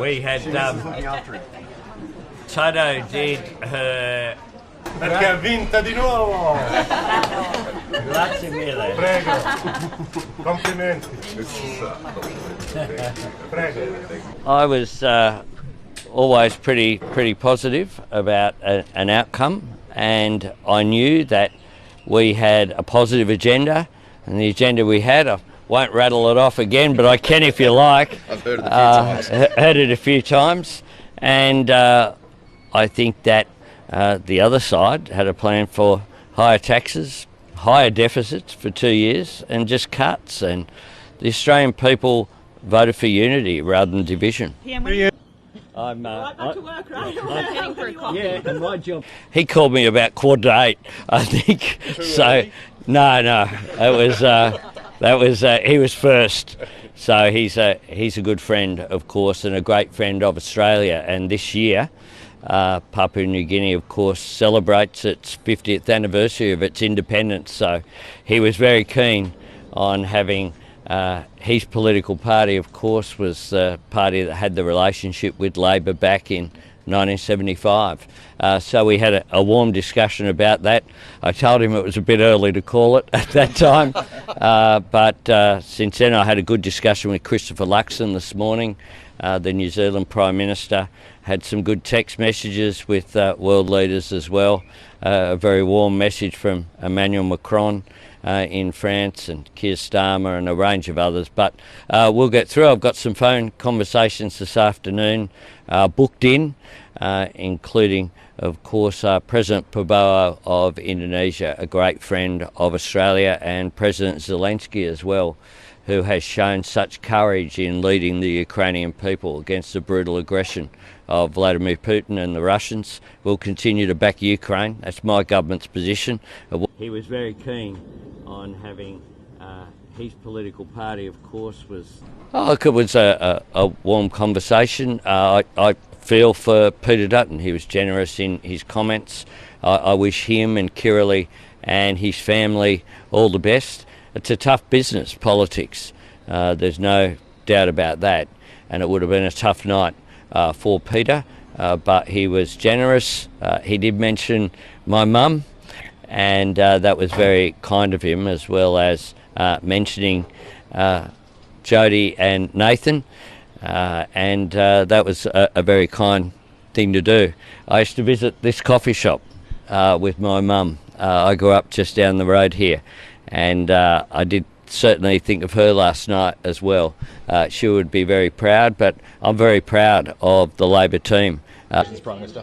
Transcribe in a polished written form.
We had Toto did her. Perché ha vinto di nuovo! Grazie mille. Prego. Complimenti. Prego. I was always pretty positive about an outcome, and I knew that we had a positive agenda, and the agenda we had, I won't rattle it off again, but I can if you like. I've heard it a few times. Heard it a few times, and I think that the other side had a plan for higher taxes, higher deficits for 2 years, and just cuts. And the Australian people voted for unity rather than division. I'm back to work, right? Yeah, and my job. He called me about 7:45, I think. So, no, he was first. So he's a good friend, of course, and a great friend of Australia. And this year, Papua New Guinea, of course, celebrates its 50th anniversary of its independence. So he was very keen on having his political party, of course, was the party that had the relationship with Labor back in 1975. So we had a warm discussion about that. I told him it was a bit early to call it at that time, but since then I had a good discussion with Christopher Luxon this morning, the New Zealand Prime Minister. Had some good text messages with world leaders as well. A very warm message from Emmanuel Macron in France, and Keir Starmer, and a range of others. But we'll get through. I've got some phone conversations this afternoon booked in, including, of course, President Prabowo of Indonesia, a great friend of Australia, and President Zelensky as well, who has shown such courage in leading the Ukrainian people against the brutal aggression of Volodymyr Putin and the Russians. Will continue to back Ukraine. That's my government's position. He was very keen on having his political party, of course, was... Oh, look, it was a warm conversation. I feel for Peter Dutton. He was generous in his comments. I wish him and Kirrily and his family all the best. It's a tough business, politics. There's no doubt about that. And it would have been a tough night for Peter, but he was generous. He did mention my mum, and that was very kind of him, as well as mentioning Jodie and Nathan, and that was a very kind thing to do. I used to visit this coffee shop with my mum. I grew up just down the road here, and I did certainly think of her last night as well. She would be very proud, but I'm very proud of the Labor team. Prime Minister.